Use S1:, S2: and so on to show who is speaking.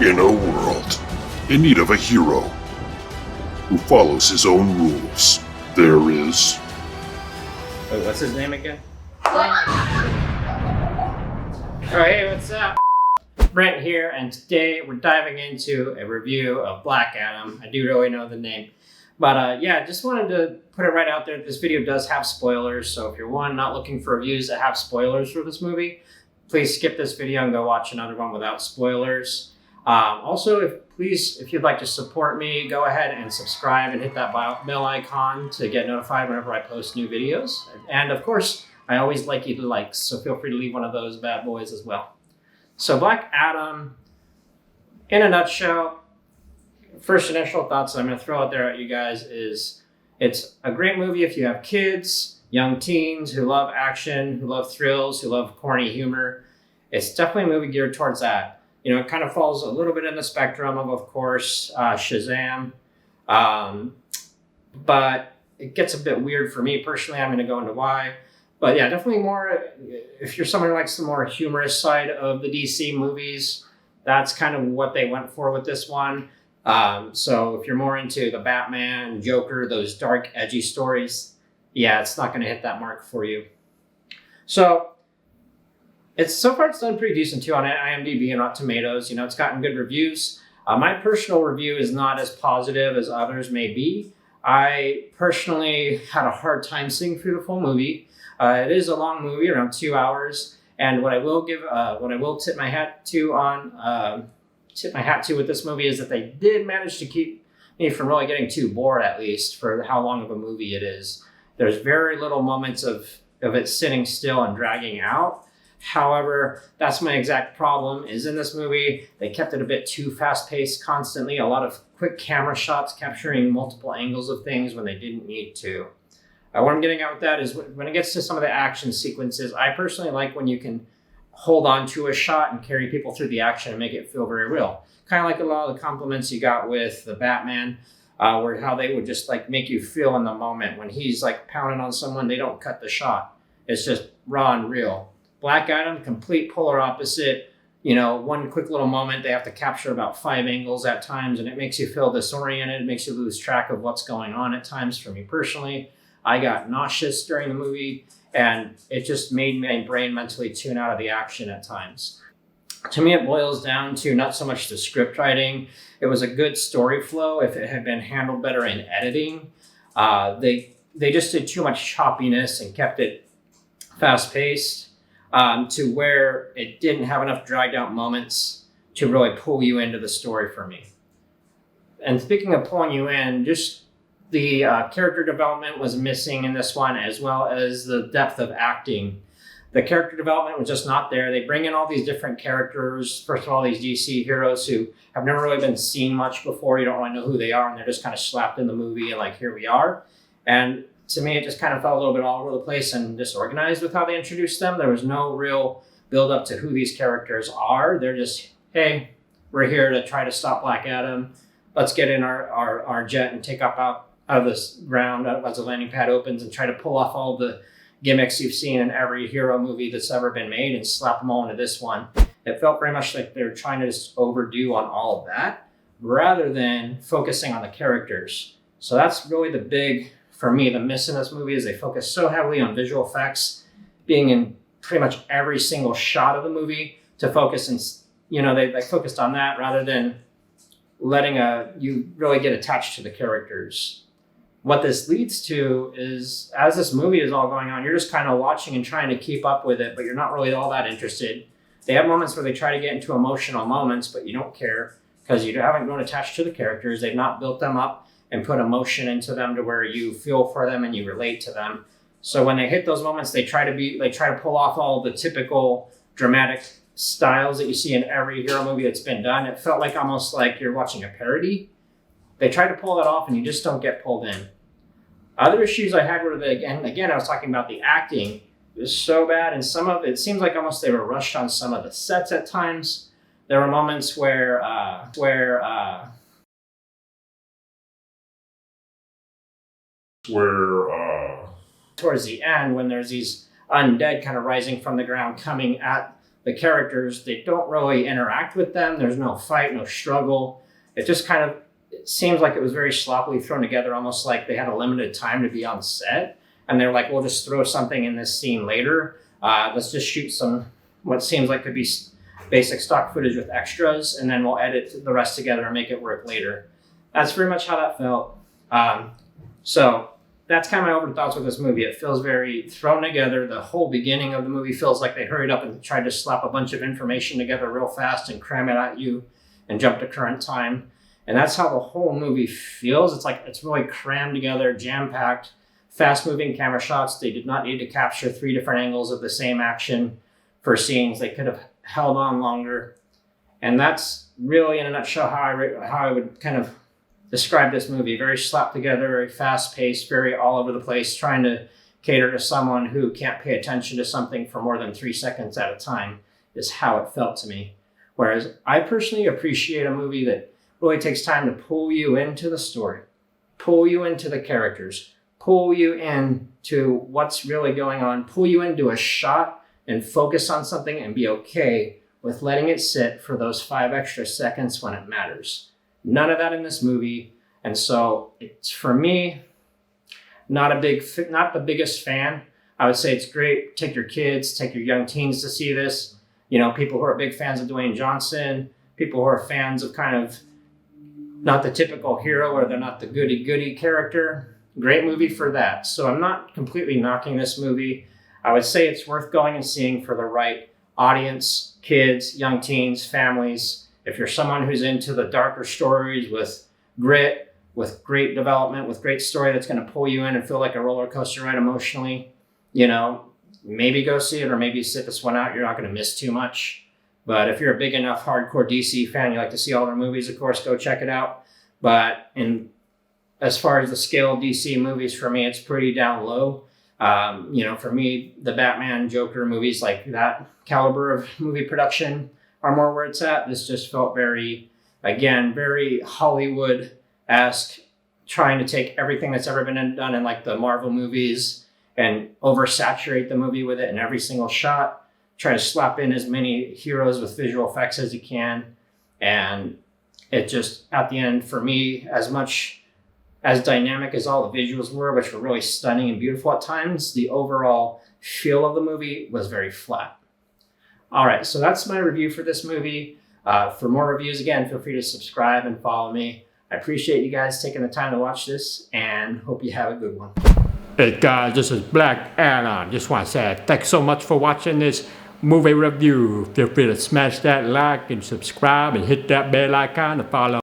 S1: In a world in need of a hero who follows his own rules, there is...
S2: Wait, what's his name again? Oh, hey, what's up? Brent here, and today we're diving into a review of Black Adam. I do really know the name. But yeah, just wanted to put it right out there. This video does have spoilers, so if you're not looking for reviews that have spoilers for this movie, please skip this video and go watch another one without spoilers. Also, if you'd like to support me, go ahead and subscribe and hit that bell icon to get notified whenever I post new videos. And of course, I always like you to like, so feel free to leave one of those bad boys as well. So Black Adam, in a nutshell, first initial thoughts I'm going to throw out there at you guys is it's a great movie if you have kids, young teens who love action, who love thrills, who love corny humor. It's definitely a movie geared towards that. You know, it kind of falls a little bit in the spectrum of course, Shazam. But it gets a bit weird for me personally. I'm going to go into why. But yeah, definitely more, if you're someone who likes the more humorous side of the DC movies, that's kind of what they went for with this one. So if you're more into the Batman, Joker, those dark, edgy stories, yeah, it's not going to hit that mark for you. So so far it's done pretty decent too on IMDb and Rotten Tomatoes. You know, it's gotten good reviews. My personal review is not as positive as others may be. I personally had a hard time seeing through the full movie. It is a long movie, around 2 hours. And what I will tip my hat to with this movie is that they did manage to keep me from really getting too bored, at least for how long of a movie it is. There's very little moments of it sitting still and dragging out. However, that's my exact problem, is in this movie, they kept it a bit too fast-paced constantly, a lot of quick camera shots capturing multiple angles of things when they didn't need to. What I'm getting at with that is when it gets to some of the action sequences, I personally like when you can hold on to a shot and carry people through the action and make it feel very real. Kind of like a lot of the compliments you got with the Batman, where how they would just like make you feel in the moment. When he's like pounding on someone, they don't cut the shot. It's just raw and real. Black Adam, complete polar opposite. You know, one quick little moment, they have to capture about 5 angles at times, and it makes you feel disoriented. It makes you lose track of what's going on at times. For me personally, I got nauseous during the movie, and it just made my brain mentally tune out of the action at times. To me, it boils down to not so much the script writing. It was a good story flow if it had been handled better in editing. They just did too much choppiness and kept it fast-paced. To where it didn't have enough dragged out moments to really pull you into the story for me. And speaking of pulling you in, just the character development was missing in this one, as well as the depth of acting. The character development was just not there. They bring in all these different characters. First of all, these DC heroes who have never really been seen much before. You don't really know who they are, and they're just kind of slapped in the movie and like, here we are. And to me, it just kind of felt a little bit all over the place and disorganized with how they introduced them. There was no real build up to who these characters are. They're just, hey, we're here to try to stop Black Adam. Let's get in our jet and take up out of this ground as the landing pad opens and try to pull off all the gimmicks you've seen in every hero movie that's ever been made and slap them all into this one. It felt very much like they were trying to just overdo on all of that rather than focusing on the characters. So that's really for me, the miss in this movie is they focus so heavily on visual effects being in pretty much every single shot of the movie to focus, and you know, they focused on that rather than letting you really get attached to the characters. What this leads to is, as this movie is all going on, you're just kind of watching and trying to keep up with it, but you're not really all that interested. They have moments where they try to get into emotional moments, but you don't care because you haven't grown attached to the characters. They've not built them up and put emotion into them to where you feel for them and you relate to them. So when they hit those moments, they try to pull off all the typical dramatic styles that you see in every hero movie that's been done. It felt like almost like you're watching a parody. They try to pull that off and you just don't get pulled in. Other issues I had were again, I was talking about the acting. It was so bad, and some of it seems like almost they were rushed on some of the sets at times. There were moments where towards the end, when there's these undead kind of rising from the ground coming at the characters, they don't really interact with them. There's no fight, no struggle. It just kind of it seems like it was very sloppily thrown together, almost like they had a limited time to be on set. And they're like, we'll just throw something in this scene later. Let's just shoot some, what seems like could be basic stock footage with extras, and then we'll edit the rest together and make it work later. That's very much how that felt. So that's kind of my overall thoughts with this movie. It feels very thrown together. The whole beginning of the movie feels like they hurried up and tried to slap a bunch of information together real fast and cram it at you and jump to current time. And that's how the whole movie feels. It's like it's really crammed together, jam-packed, fast-moving camera shots. They did not need to capture 3 different angles of the same action for scenes. They could have held on longer. And that's really, in a nutshell, how I would kind of describe this movie. Very slapped together, very fast-paced, very all over the place, trying to cater to someone who can't pay attention to something for more than 3 seconds at a time is how it felt to me. Whereas I personally appreciate a movie that really takes time to pull you into the story, pull you into the characters, pull you into what's really going on, pull you into a shot and focus on something and be okay with letting it sit for those 5 extra seconds when it matters. None of that in this movie. And so it's, for me, not the biggest fan. I would say it's great. Take your kids, take your young teens to see this. You know, people who are big fans of Dwayne Johnson, people who are fans of kind of not the typical hero or they're not the goody-goody character. Great movie for that. So I'm not completely knocking this movie. I would say it's worth going and seeing for the right audience, kids, young teens, families. If you're someone who's into the darker stories with grit, with great development, with great story that's going to pull you in and feel like a roller coaster ride emotionally, you know, maybe go see it or maybe sit this one out. You're not going to miss too much. But if you're a big enough hardcore DC fan, you like to see all their movies, of course, go check it out. But as far as the scale of DC movies, for me, it's pretty down low. You know, for me, the Batman, Joker movies, like that caliber of movie production are more where it's at. This just felt very Hollywood-esque, trying to take everything that's ever been done in like the Marvel movies and oversaturate the movie with it in every single shot. Try to slap in as many heroes with visual effects as you can. And it just, at the end, for me, as much as dynamic as all the visuals were, which were really stunning and beautiful at times, the overall feel of the movie was very flat. All right, so that's my review for this movie. For more reviews, again, feel free to subscribe and follow me. I appreciate you guys taking the time to watch this and hope you have a good one.
S3: Hey guys, this is Black Alan. Just want to say thanks so much for watching this movie review. Feel free to smash that like and subscribe and hit that bell icon to follow